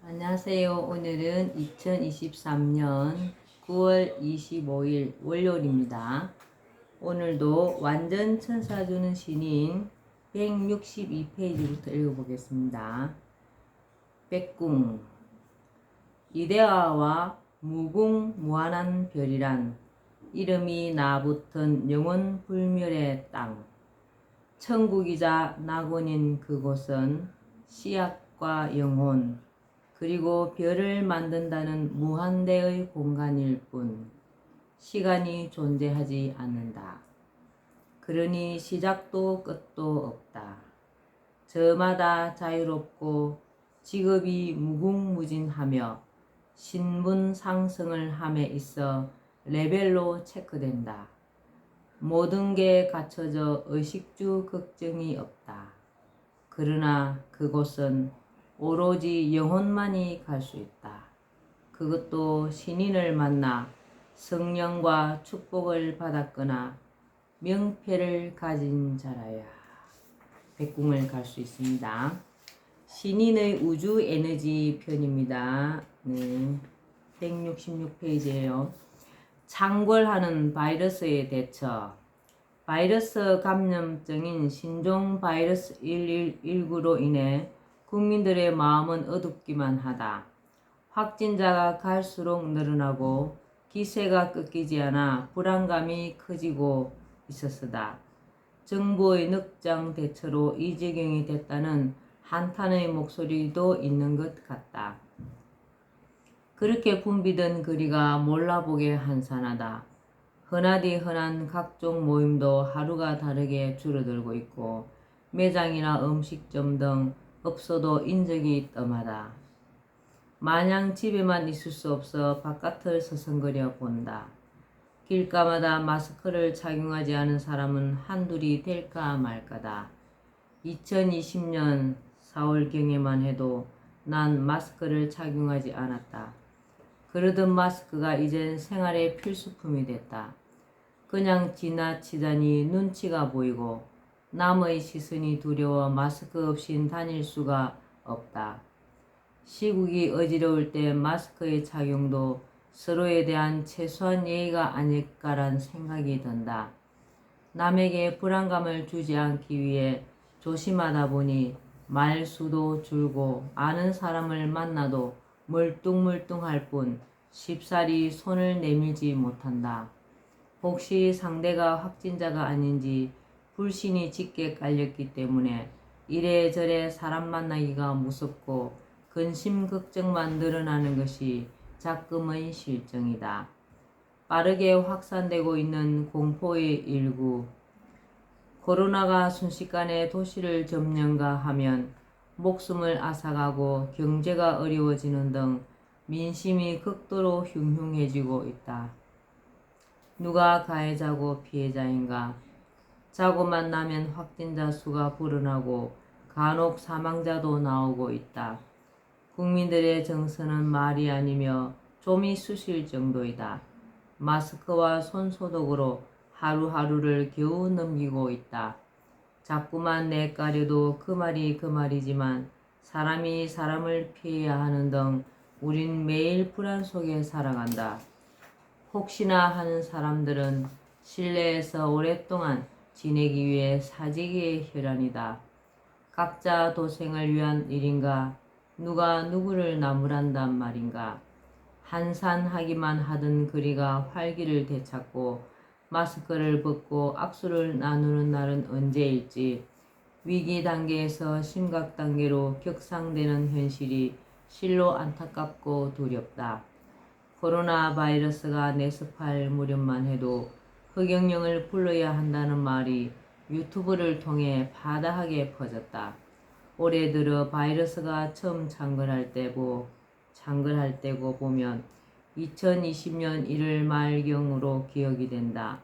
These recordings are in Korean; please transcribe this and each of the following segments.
안녕하세요. 오늘은 2023년 9월 25일 월요일입니다. 오늘도 완전 천사 주는 신인 162페이지부터 읽어보겠습니다. 백궁 이데아와 무궁무한한 별이란 이름이 나붙은 영원불멸의 땅. 천국이자 낙원인 그곳은 씨앗과 영혼 그리고 별을 만든다는 무한대의 공간일 뿐 시간이 존재하지 않는다. 그러니 시작도 끝도 없다. 저마다 자유롭고 직업이 무궁무진하며 신분 상승을 함에 있어 레벨로 체크된다. 모든 게 갖춰져 의식주 걱정이 없다. 그러나 그곳은 오로지 영혼만이 갈 수 있다. 그것도 신인을 만나 성령과 축복을 받았거나 명패를 가진 자라야 백궁을 갈 수 있습니다. 신인의 우주 에너지 편입니다. 네, 166페이지예요. 창궐하는 바이러스에 대처. 바이러스 감염증인 신종 바이러스 119로 인해 국민들의 마음은 어둡기만 하다. 확진자가 갈수록 늘어나고 기세가 꺾이지 않아 불안감이 커지고 있었으다. 정부의 늑장 대처로 이 지경이 됐다는 한탄의 목소리도 있는 것 같다. 그렇게 붐비던 거리가 몰라보게 한산하다. 흔하디 흔한 각종 모임도 하루가 다르게 줄어들고 있고 매장이나 음식점 등 없어도 인적이 뜸하다. 마냥 집에만 있을 수 없어 바깥을 서성거려 본다. 길가마다 마스크를 착용하지 않은 사람은 한둘이 될까 말까다. 2020년 4월경에만 해도 난 마스크를 착용하지 않았다. 그러던 마스크가 이젠 생활의 필수품이 됐다. 그냥 지나치다니 눈치가 보이고 남의 시선이 두려워 마스크 없인 다닐 수가 없다. 시국이 어지러울 때 마스크의 착용도 서로에 대한 최소한 예의가 아닐까란 생각이 든다. 남에게 불안감을 주지 않기 위해 조심하다 보니 말수도 줄고 아는 사람을 만나도 멀뚱멀뚱할 뿐 쉽사리 손을 내밀지 못한다. 혹시 상대가 확진자가 아닌지 불신이 짙게 깔렸기 때문에 이래저래 사람 만나기가 무섭고 근심 걱정만 늘어나는 것이 작금의 실정이다. 빠르게 확산되고 있는 공포의 일구. 코로나가 순식간에 도시를 점령가 하면 목숨을 앗아가고 경제가 어려워지는 등 민심이 극도로 흉흉해지고 있다. 누가 가해자고 피해자인가? 자고만 나면 확진자 수가 불어나고 간혹 사망자도 나오고 있다. 국민들의 정서는 말이 아니며 좀이 쑤실 정도이다. 마스크와 손소독으로 하루하루를 겨우 넘기고 있다. 자꾸만 내까려도 그 말이 그 말이지만 사람이 사람을 피해야 하는 등 우린 매일 불안 속에 살아간다. 혹시나 하는 사람들은 실내에서 오랫동안 지내기 위해 사지기의 혈안이다. 각자 도생을 위한 일인가? 누가 누구를 나무란단 말인가? 한산하기만 하던 거리가 활기를 되찾고 마스크를 벗고 악수를 나누는 날은 언제일지 위기 단계에서 심각 단계로 격상되는 현실이 실로 안타깝고 두렵다. 코로나 바이러스가 내습할 무렵만 해도 흑영령을 불러야 한다는 말이 유튜브를 통해 파다하게 퍼졌다. 올해 들어 바이러스가 처음 창궐할 때고 보면 2020년 1월 말경으로 기억이 된다.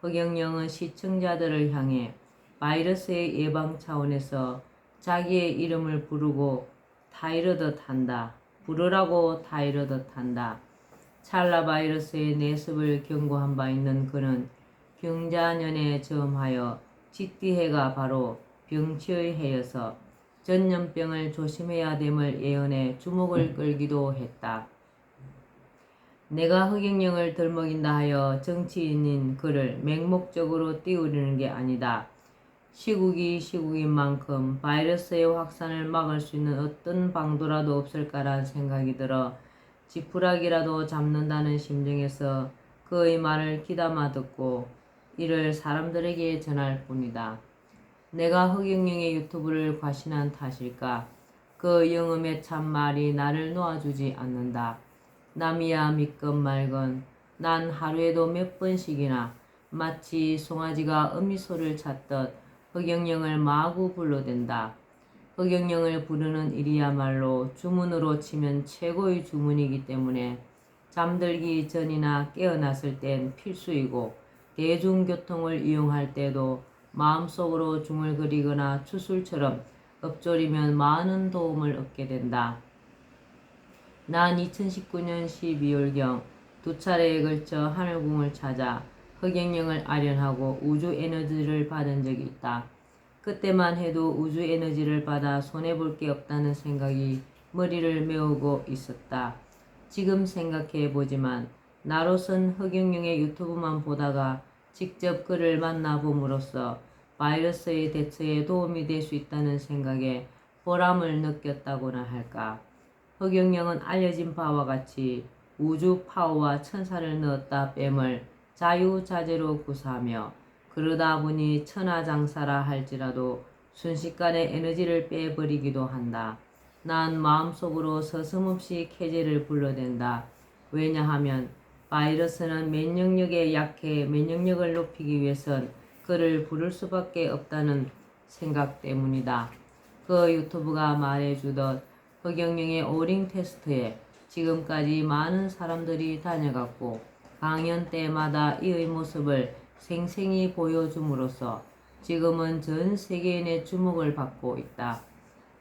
흑영령은 시청자들을 향해 바이러스의 예방 차원에서 자기의 이름을 부르고 타이르듯 한다. 부르라고 타이르듯 한다. 찰나 바이러스의 내습을 경고한 바 있는 그는 경자년에 점하여 직디해가 바로 병치의 해여서 전염병을 조심해야 됨을 예언해 주목을 끌기도 했다. 내가 허경영을 들먹인다 하여 정치인인 그를 맹목적으로 띄우려는 게 아니다. 시국이 시국인 만큼 바이러스의 확산을 막을 수 있는 어떤 방도라도 없을까란 생각이 들어 지푸라기라도 잡는다는 심정에서 그의 말을 귀담아 듣고 이를 사람들에게 전할 뿐이다. 내가 허경영의 유튜브를 과신한 탓일까? 그 영음의 참말이 나를 놓아주지 않는다. 남이야 믿건 말건 난 하루에도 몇 번씩이나 마치 송아지가 어미소를 찾듯 허경영을 마구 불러댄다. 허경영을 부르는 일이야말로 주문으로 치면 최고의 주문이기 때문에 잠들기 전이나 깨어났을 땐 필수이고 대중교통을 이용할 때도 마음속으로 중얼거리거나 추술처럼 엎조리면 많은 도움을 얻게 된다. 난 2019년 12월경 2차례에 걸쳐 하늘궁을 찾아 허경영을 아련하고 우주 에너지를 받은 적이 있다. 그때만 해도 우주 에너지를 받아 손해볼 게 없다는 생각이 머리를 메우고 있었다. 지금 생각해보지만 나로선 허경영의 유튜브만 보다가 직접 그를 만나봄으로써 바이러스의 대처에 도움이 될 수 있다는 생각에 보람을 느꼈다고나 할까. 허경영은 알려진 바와 같이 우주 파워와 천사를 넣었다 뺨을 자유자재로 구사하며 그러다 보니 천하장사라 할지라도 순식간에 에너지를 빼버리기도 한다. 난 마음속으로 서슴없이 쾌재를 불러댄다. 왜냐하면 바이러스는 면역력에 약해 면역력을 높이기 위해선 그를 부를 수밖에 없다는 생각 때문이다. 그 유튜브가 말해주듯 허경영의 오링 테스트에 지금까지 많은 사람들이 다녀갔고 강연 때마다 이의 모습을 생생히 보여줌으로써 지금은 전 세계인의 주목을 받고 있다.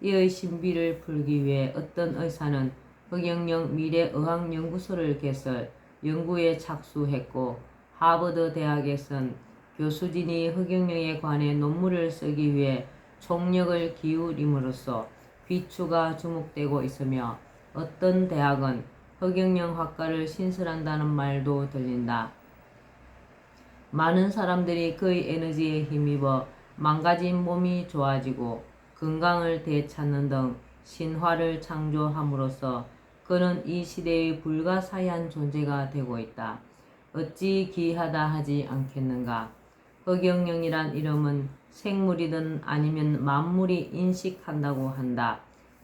이의 신비를 풀기 위해 어떤 의사는 허경영 미래의학연구소를 개설, 연구에 착수했고 하버드 대학에선 교수진이 허경영에 관해 논문을 쓰기 위해 총력을 기울임으로써 비추가 주목되고 있으며 어떤 대학은 허경영 학과를 신설한다는 말도 들린다. 많은 사람들이 그의 에너지에 힘입어 망가진 몸이 좋아지고 건강을 되찾는 등 신화를 창조함으로써 그는 이 시대의 불가사의한 존재가 되고 있다. 어찌 기이하다 하지 않겠는가. 허경영이란 이름은 생물이든 아니면 만물이 인식한다고 한다.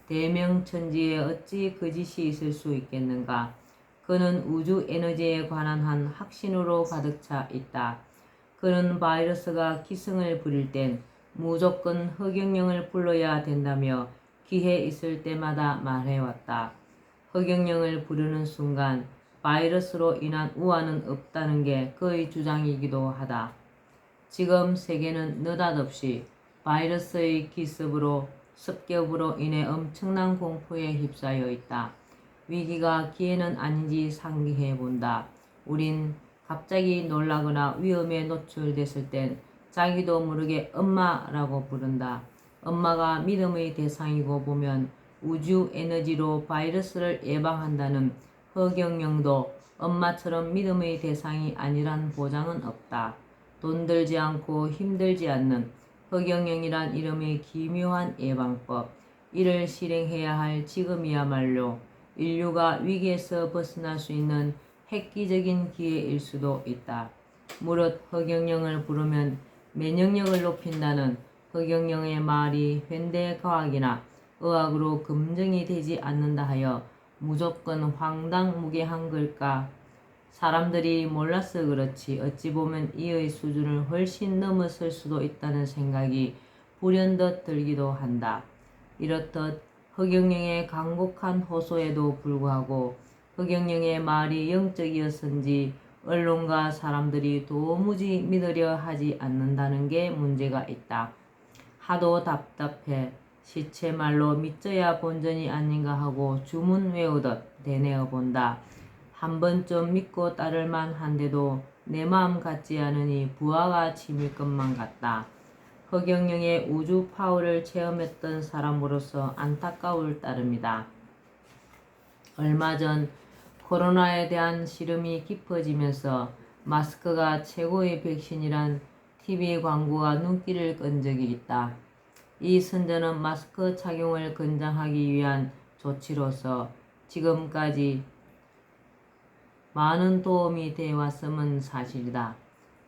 대명천지에 어찌 거짓이 있을 수 있겠는가. 그는 우주 에너지에 관한 한 확신으로 가득 차 있다. 그는 바이러스가 기승을 부릴 땐 무조건 허경영을 불러야 된다며 기회 있을 때마다 말해왔다. 허경영을 부르는 순간 바이러스로 인한 우환은 없다는 게 그의 주장이기도 하다. 지금 세계는 느닷없이 바이러스의 기습으로 습격으로 인해 엄청난 공포에 휩싸여 있다. 위기가 기회는 아닌지 상기해본다. 우린 갑자기 놀라거나 위험에 노출됐을 땐 자기도 모르게 엄마라고 부른다. 엄마가 믿음의 대상이고 보면 우주 에너지로 바이러스를 예방한다는 허경영도 엄마처럼 믿음의 대상이 아니란 보장은 없다. 돈 들지 않고 힘들지 않는 허경영이란 이름의 기묘한 예방법, 이를 실행해야 할 지금이야말로 인류가 위기에서 벗어날 수 있는 획기적인 기회일 수도 있다. 무릇 허경영을 부르면 면역력을 높인다는 허경영의 말이 현대과학이나 의학으로 검증이 되지 않는다 하여 무조건 황당무계한 걸까? 사람들이 몰라서 그렇지 어찌 보면 이의 수준을 훨씬 넘어설 수도 있다는 생각이 불현듯 들기도 한다. 이렇듯 허경영의 간곡한 호소에도 불구하고 허경영의 말이 영적이었은지 언론과 사람들이 도무지 믿으려 하지 않는다는 게 문제가 있다. 하도 답답해 시체말로 믿져야 본전이 아닌가 하고 주문 외우듯 되뇌어 본다. 한 번쯤 믿고 따를만 한데도 내 마음 같지 않으니 부하가 치밀 것만 같다. 허경영의 우주 파워를 체험했던 사람으로서 안타까울 따름이다. 얼마 전 코로나에 대한 시름이 깊어지면서 마스크가 최고의 백신이란 TV 광고가 눈길을 끈 적이 있다. 이 선전은 마스크 착용을 권장하기 위한 조치로서 지금까지 많은 도움이 되어 왔음은 사실이다.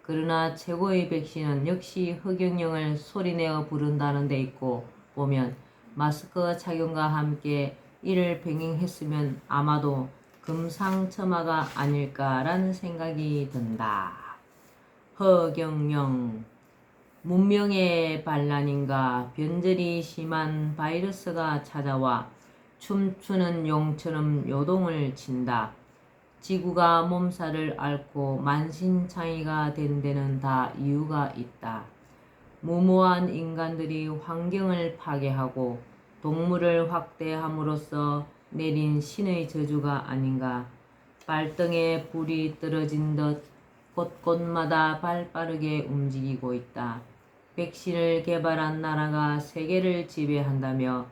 그러나 최고의 백신은 역시 허경영을 소리내어 부른다는 데 있고 보면 마스크 착용과 함께 이를 병행했으면 아마도 금상첨화가 아닐까라는 생각이 든다. 허경영 문명의 반란인가 변절이 심한 바이러스가 찾아와 춤추는 용처럼 요동을 친다. 지구가 몸살을 앓고 만신창이가 된 데는 다 이유가 있다. 무모한 인간들이 환경을 파괴하고 동물을 확대함으로써 내린 신의 저주가 아닌가. 발등에 불이 떨어진 듯 곳곳마다 발빠르게 움직이고 있다. 백신을 개발한 나라가 세계를 지배한다며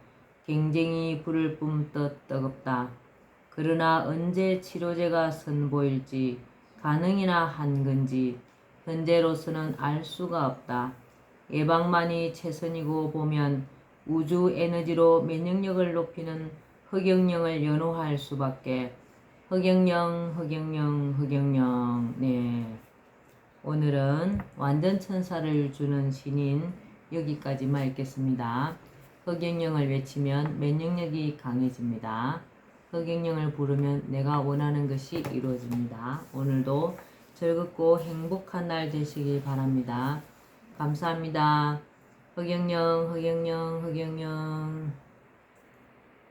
경쟁이 불을 뿜듯 뜨겁다. 그러나 언제 치료제가 선보일지 가능이나 한 건지 현재로서는 알 수가 없다. 예방만이 최선이고 보면 우주 에너지로 면역력을 높이는 허경영을 연호할 수밖에. 허경영. 네. 오늘은 완전천사를 주는 신인 여기까지만 읽겠습니다. 허경영을 외치면 면역력이 강해집니다. 허경영을 부르면 내가 원하는 것이 이루어집니다. 오늘도 즐겁고 행복한 날 되시길 바랍니다. 감사합니다. 허경영.